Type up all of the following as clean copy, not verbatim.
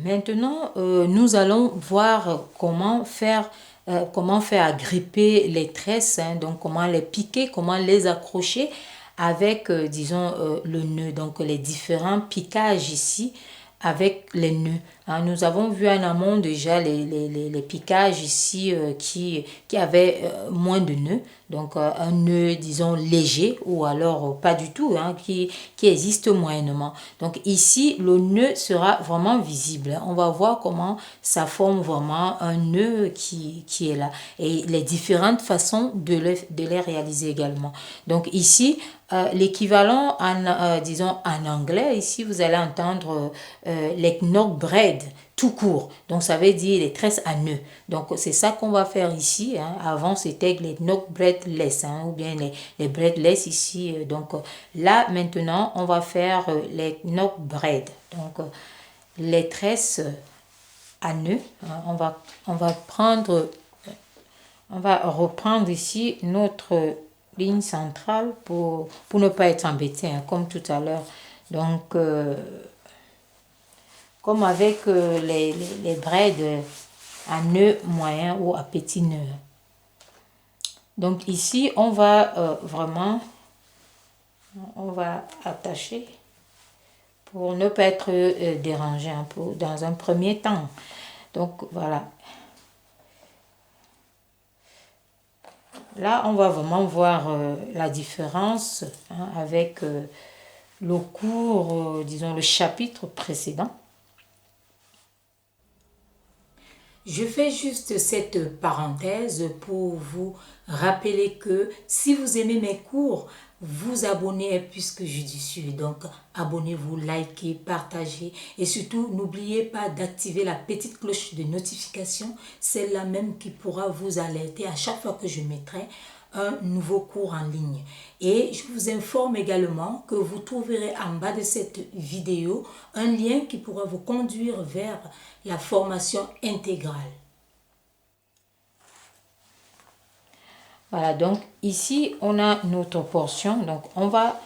Maintenant, nous allons voir comment faire agripper les tresses, hein, donc comment les piquer, comment les accrocher avec, disons, le nœud. Donc les différents piquages ici avec les nœuds. Hein. Nous avons vu en amont déjà les piquages ici qui avaient moins de nœuds. Donc un nœud, disons, léger ou alors pas du tout, hein, qui existe moyennement. Donc ici, le nœud sera vraiment visible. On va voir comment ça forme vraiment un nœud qui est là. Et les différentes façons de les réaliser également. Donc ici, l'équivalent disons en anglais, ici vous allez entendre les knock braid tout court. Donc ça veut dire les tresses à nœud. Donc c'est ça qu'on va faire ici. Hein. Avant c'était les knock braidless, hein, ou bien les braidless ici. Donc là maintenant on va faire les knock braid. Donc les tresses à nœud. Hein. On va reprendre ici notre ligne centrale pour ne pas être embêté, hein, comme tout à l'heure. Donc, comme avec les braids à nœud moyen ou à petit nœud. Donc ici, on va attacher pour ne pas être dérangé un peu dans un premier temps. Donc voilà. Là, on va vraiment voir la différence, hein, avec le cours, disons le chapitre précédent. Je fais juste cette parenthèse pour vous rappeler que si vous aimez mes cours, vous abonner est plus que judicieux. Donc, abonnez-vous, likez, partagez et surtout, n'oubliez pas d'activer la petite cloche de notification, celle-là même qui pourra vous alerter à chaque fois que je mettrai un nouveau cours en ligne. Et je vous informe également que vous trouverez en bas de cette vidéo un lien qui pourra vous conduire vers la formation intégrale. Voilà, donc ici on a notre portion, donc on va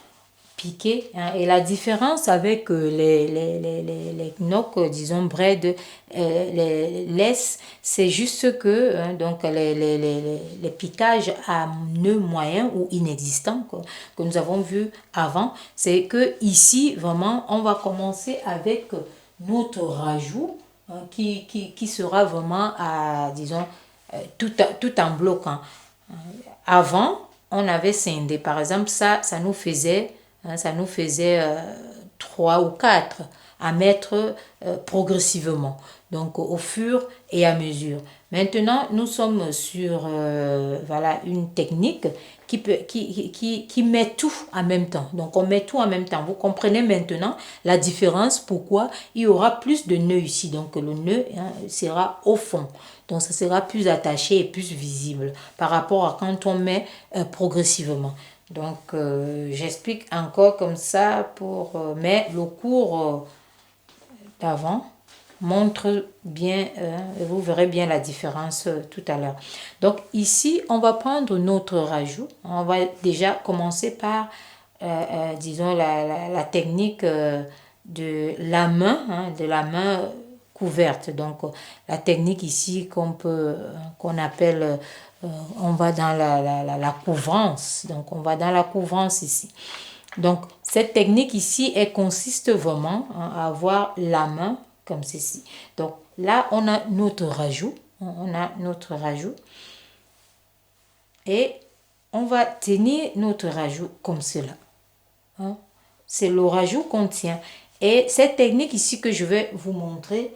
piquer, hein, et la différence avec les knock, disons braid, les laisses, c'est juste que hein, donc les piquages à nœud moyen ou inexistant que nous avons vu avant, c'est que ici vraiment on va commencer avec notre rajout, hein, qui sera vraiment à, disons, tout en bloc. Hein. Avant, on avait scindé. Par exemple, ça nous faisait, hein, 3 ou 4 à mettre progressivement. Donc, au fur et à mesure. Maintenant, nous sommes sur voilà, une technique qui met tout en même temps. Donc, on met tout en même temps. Vous comprenez maintenant la différence, pourquoi il y aura plus de nœuds ici. Donc, le nœud, hein, sera au fond. Donc, ça sera plus attaché et plus visible par rapport à quand on met progressivement. Donc, j'explique encore comme ça mais le cours d'avant montre bien, vous verrez bien la différence tout à l'heure. Donc, ici, on va prendre notre rajout. On va déjà commencer par, disons, la technique de la main, hein, couverte. Donc la technique ici qu'on appelle, on va dans la couvrance. Donc on va dans la couvrance ici. Donc cette technique ici, elle consiste vraiment, hein, à avoir la main comme ceci. Donc là on a notre rajout. Et on va tenir notre rajout comme cela. Hein. C'est le rajout qu'on tient. Et cette technique ici que je vais vous montrer,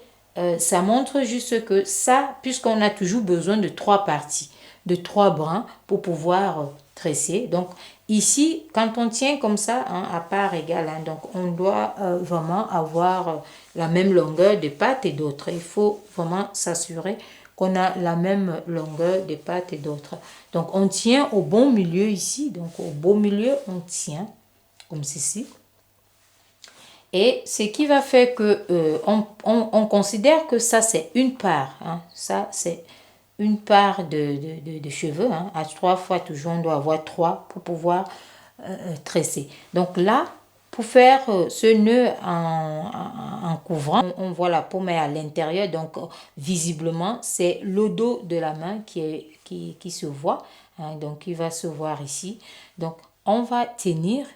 ça montre juste que ça, puisqu'on a toujours besoin de 3 parties, de 3 brins pour pouvoir tresser. Donc ici, quand on tient comme ça, hein, à part égale, hein, donc on doit vraiment avoir la même longueur de pattes et d'autres. Il faut vraiment s'assurer qu'on a la même longueur de pattes et d'autres. Donc on tient au bon milieu ici. Donc au beau milieu, on tient comme ceci. Et ce qui va faire que on considère que ça c'est une part. Hein. Ça c'est une part de cheveux. Hein. À 3 fois toujours, on doit avoir 3 pour pouvoir tresser. Donc là, pour faire ce nœud en couvrant, on voit la paume est à l'intérieur, donc visiblement c'est le dos de la main qui se voit, hein, donc il va se voir ici. Donc on va tenir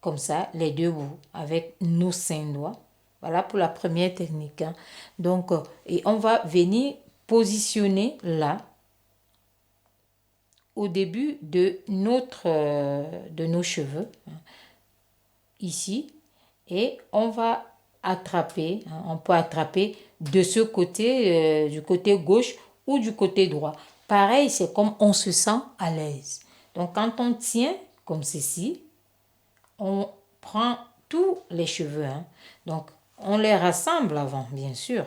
comme ça les deux bouts avec nos 5 doigts. Voilà pour la première technique, hein. Donc et on va venir positionner là au début de nos cheveux, hein, ici, et on va attraper, hein, on peut attraper de ce côté, du côté gauche ou du côté droit. Pareil, c'est comme on se sent à l'aise. Donc quand on tient comme ceci, on prend tous les cheveux, hein. Donc on les rassemble avant, bien sûr.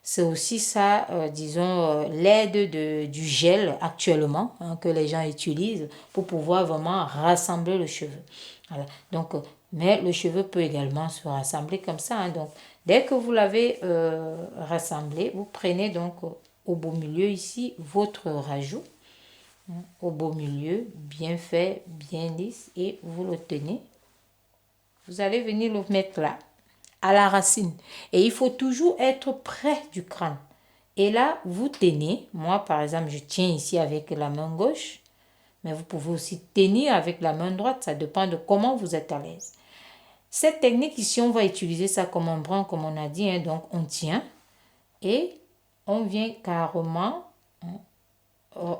C'est aussi ça, disons, l'aide du gel actuellement, hein, que les gens utilisent pour pouvoir vraiment rassembler le cheveu. Voilà. Donc, mais le cheveu peut également se rassembler comme ça, hein. Donc, dès que vous l'avez rassemblé, vous prenez donc au beau milieu ici votre rajout, hein, au beau milieu, bien fait, bien lisse, et vous le tenez. Vous allez venir le mettre là, à la racine. Et il faut toujours être près du crâne. Et là, vous tenez. Moi, par exemple, je tiens ici avec la main gauche. Mais vous pouvez aussi tenir avec la main droite. Ça dépend de comment vous êtes à l'aise. Cette technique ici, on va utiliser ça comme un brin, comme on a dit, hein. Donc, on tient. Et on vient carrément, hein,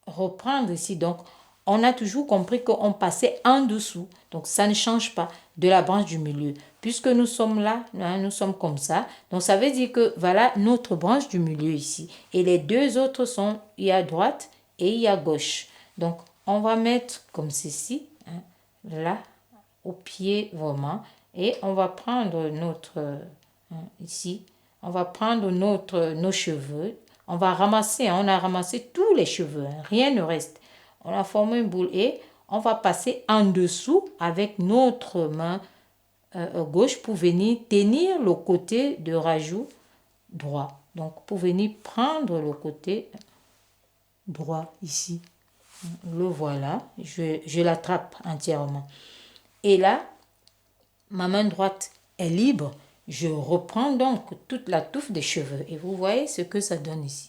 reprendre ici. Donc, on a toujours compris qu'on passait en dessous. Donc, ça ne change pas de la branche du milieu. Puisque nous sommes là, hein, nous sommes comme ça. Donc, ça veut dire que voilà notre branche du milieu ici. Et les deux autres sont, il y a droite et il y a gauche. Donc, on va mettre comme ceci, hein, là, au pied vraiment. Et on va prendre notre, hein, ici, on va prendre nos cheveux. On va ramasser, hein, on a ramassé tous les cheveux, hein, rien ne reste. On a formé une boule et on va passer en dessous avec notre main gauche pour venir tenir le côté de rajout droit. Donc, pour venir prendre le côté droit ici. Le voilà. Je l'attrape entièrement. Et là, ma main droite est libre. Je reprends donc toute la touffe des cheveux. Et vous voyez ce que ça donne ici.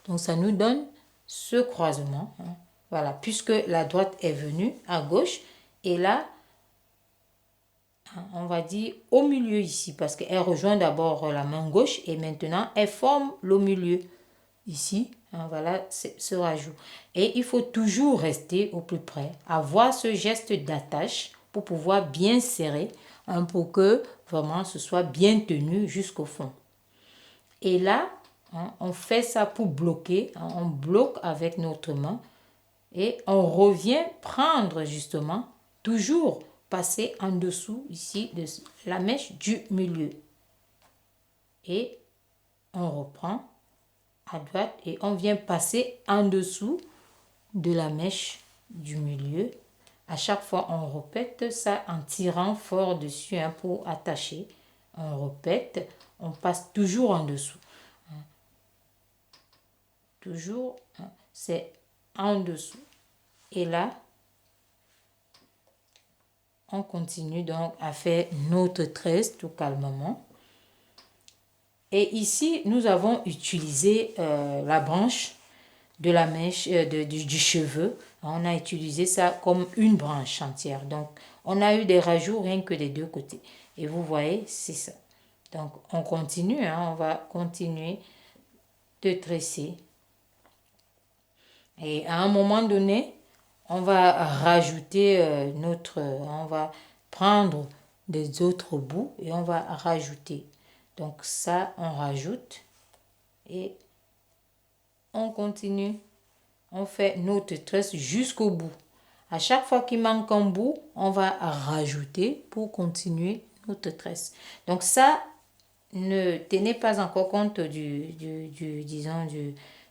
Donc, ça nous donne ce croisement, hein. Voilà, puisque la droite est venue à gauche. Et là, on va dire au milieu ici, parce qu'elle rejoint d'abord la main gauche et maintenant elle forme le milieu ici, hein, voilà ce rajout. Et il faut toujours rester au plus près, avoir ce geste d'attache pour pouvoir bien serrer, hein, pour que vraiment ce soit bien tenu jusqu'au fond. Et là, hein, on fait ça pour bloquer, hein, on bloque avec notre main et on revient prendre justement toujours passer en dessous ici de la mèche du milieu. Et on reprend à droite et on vient passer en dessous de la mèche du milieu. À chaque fois, on répète ça en tirant fort dessus, hein, pour attacher. On répète, on passe toujours en dessous. Hein. Toujours, hein, c'est en dessous. Et là, on continue donc à faire notre tresse tout calmement. Et ici, nous avons utilisé la branche de la mèche du cheveu. On a utilisé ça comme une branche entière. Donc, on a eu des rajouts rien que des deux côtés. Et vous voyez, c'est ça. Donc, on continue, hein, on va continuer de tresser. Et à un moment donné, on va rajouter on va prendre des autres bouts et on va rajouter. Donc ça, on rajoute et on continue. On fait notre tresse jusqu'au bout. À chaque fois qu'il manque un bout, on va rajouter pour continuer notre tresse. Donc ça, ne tenez pas encore compte disons,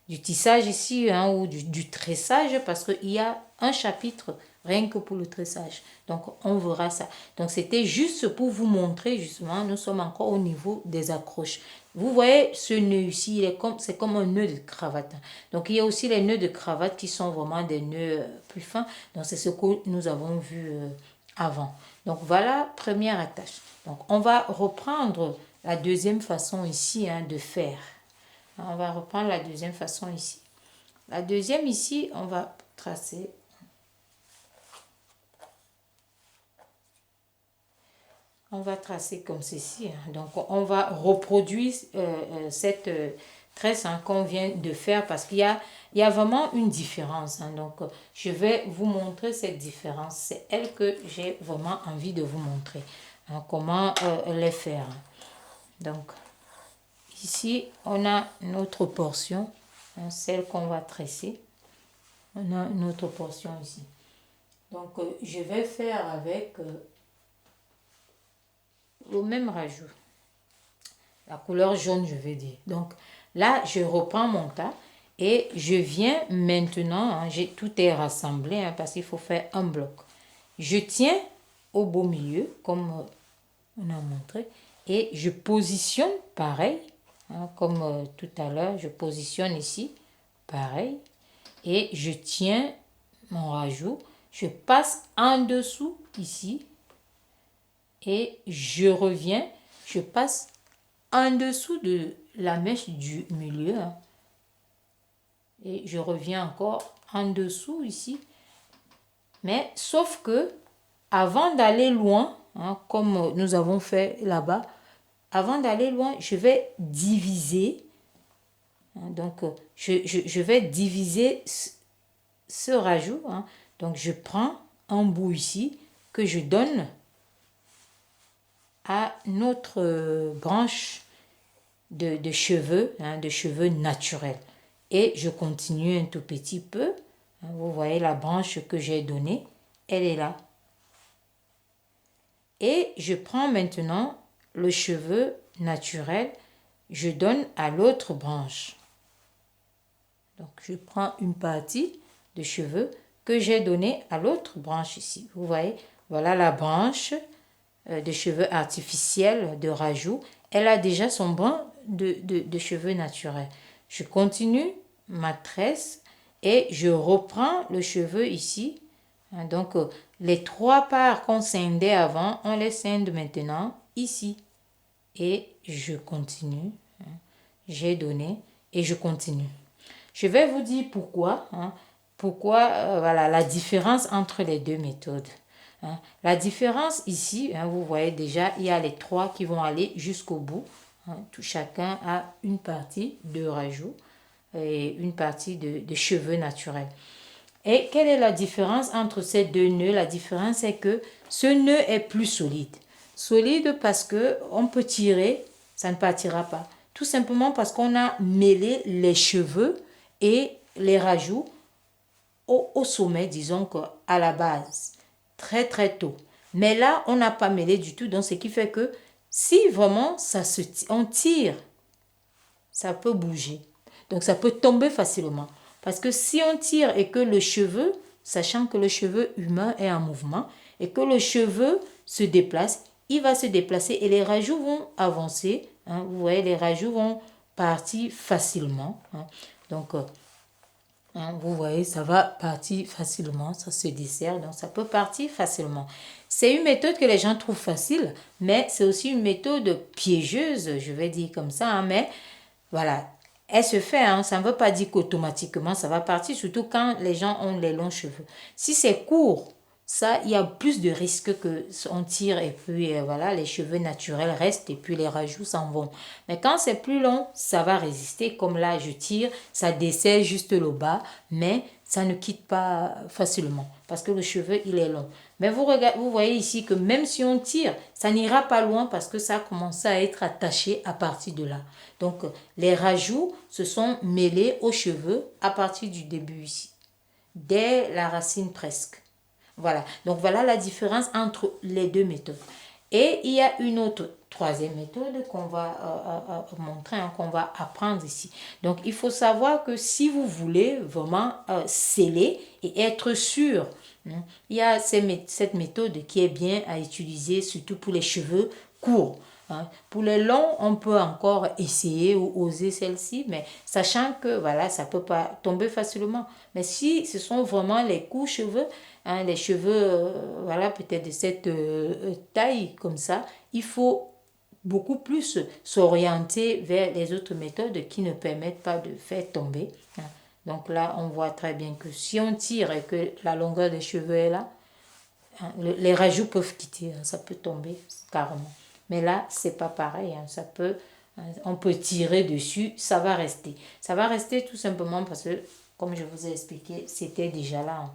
du tissage ici, hein, ou du tressage, parce qu'il y a un chapitre rien que pour le tressage. Donc, on verra ça. Donc, c'était juste pour vous montrer, justement, nous sommes encore au niveau des accroches. Vous voyez, ce nœud ici, c'est comme un nœud de cravate. Donc, il y a aussi les nœuds de cravate qui sont vraiment des nœuds plus fins. Donc, c'est ce que nous avons vu avant. Donc voilà, première attache. Donc on va reprendre la deuxième façon ici de faire. On va reprendre la deuxième façon ici. La deuxième ici, on va tracer. On va tracer comme ceci. Donc on va reproduire cette tresse qu'on vient de faire parce qu'il y a vraiment une différence. Donc je vais vous montrer cette différence. C'est elle que j'ai vraiment envie de vous montrer. Comment les faire. Donc ici, on a notre portion, celle qu'on va tresser. On a une autre portion ici. Donc, je vais faire avec le même rajout. La couleur jaune, je vais dire. Donc, là, je reprends mon tas et je viens maintenant, tout est rassemblé parce qu'il faut faire un bloc. Je tiens au beau milieu, comme on a montré, et je positionne pareil, comme tout à l'heure, je positionne ici, pareil, et je tiens mon rajout, je passe en dessous ici, et je reviens, je passe en dessous de la mèche du milieu, et je reviens encore en dessous ici, mais sauf que avant d'aller loin, comme nous avons fait là-bas, avant d'aller loin, je vais diviser. Donc, je vais diviser ce rajout. Donc, je prends un bout ici que je donne à notre branche de cheveux naturels. Et je continue un tout petit peu. Vous voyez la branche que j'ai donnée, elle est là. Et je prends maintenant le cheveu naturel, je donne à l'autre branche. Donc, je prends une partie de cheveux que j'ai donné à l'autre branche ici. Vous voyez, voilà la branche de cheveux artificiels de rajout. Elle a déjà son brin de cheveux naturels. Je continue ma tresse et je reprends le cheveu ici. Donc, les trois parts qu'on scindait avant, on les scinde maintenant ici. Et je continue. J'ai donné et je continue. Je vais vous dire pourquoi. Pourquoi, voilà, la différence entre les deux méthodes. La différence ici, vous voyez déjà, il y a les trois qui vont aller jusqu'au bout. Tout chacun a une partie de rajout et une partie de cheveux naturels. Et quelle est la différence entre ces deux nœuds? La différence est que ce nœud est plus solide. Solide parce que on peut tirer, ça ne partira pas. Tout simplement parce qu'on a mêlé les cheveux et les rajouts au sommet, disons qu'à la base, très très tôt. Mais là, on n'a pas mêlé du tout, donc ce qui fait que si vraiment on tire, ça peut bouger. Donc ça peut tomber facilement. Parce que si on tire et que le cheveu, sachant que le cheveu humain est en mouvement, et que le cheveu se déplace, il va se déplacer et les rajouts vont avancer. Vous voyez, les rajouts vont partir facilement. Donc, vous voyez, ça va partir facilement, ça se dessert, donc ça peut partir facilement. C'est une méthode que les gens trouvent facile, mais c'est aussi une méthode piégeuse, je vais dire comme ça, mais voilà, elle se fait, ça ne veut pas dire qu'automatiquement ça va partir, surtout quand les gens ont les longs cheveux. Si c'est court, ça, il y a plus de risques que on tire et puis voilà, les cheveux naturels restent et puis les rajouts s'en vont. Mais quand c'est plus long, ça va résister. Comme là, je tire, ça dessert juste le bas, mais ça ne quitte pas facilement parce que le cheveu, il est long. Mais vous voyez ici que même si on tire, ça n'ira pas loin parce que ça a commencé à être attaché à partir de là. Donc, les rajouts se sont mêlés aux cheveux à partir du début ici, dès la racine presque. Voilà, donc voilà la différence entre les deux méthodes. Et il y a une autre troisième méthode qu'on va montrer, qu'on va apprendre ici. Donc il faut savoir que si vous voulez vraiment sceller et être sûr, il y a cette méthode qui est bien à utiliser, surtout pour les cheveux courts. hein. Pour les longs, on peut encore essayer ou oser celle-ci, mais sachant que voilà, ça peut pas tomber facilement. Mais si ce sont vraiment les courts cheveux, hein, les cheveux, voilà, peut-être de cette taille comme ça, il faut beaucoup plus s'orienter vers les autres méthodes qui ne permettent pas de faire tomber, hein. Donc là, on voit très bien que si on tire et que la longueur des cheveux est là, hein, les rajouts peuvent quitter, hein, ça peut tomber carrément. Mais là, c'est pas pareil, hein, ça peut, hein, on peut tirer dessus, ça va rester. Ça va rester tout simplement parce que, comme je vous ai expliqué, c'était déjà là, hein.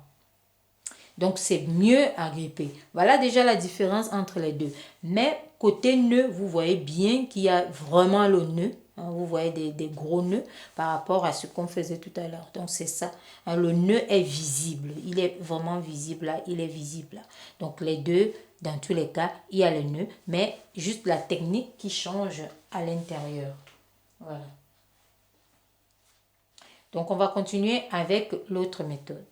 Donc, c'est mieux à gripper. Voilà déjà la différence entre les deux. Mais côté nœud, vous voyez bien qu'il y a vraiment le nœud, hein, vous voyez des gros nœuds par rapport à ce qu'on faisait tout à l'heure. Donc, c'est ça. Hein, le nœud est visible. Il est vraiment visible là. Il est visible là. Donc, les deux, dans tous les cas, il y a le nœud. Mais juste la technique qui change à l'intérieur. Voilà. Donc, on va continuer avec l'autre méthode.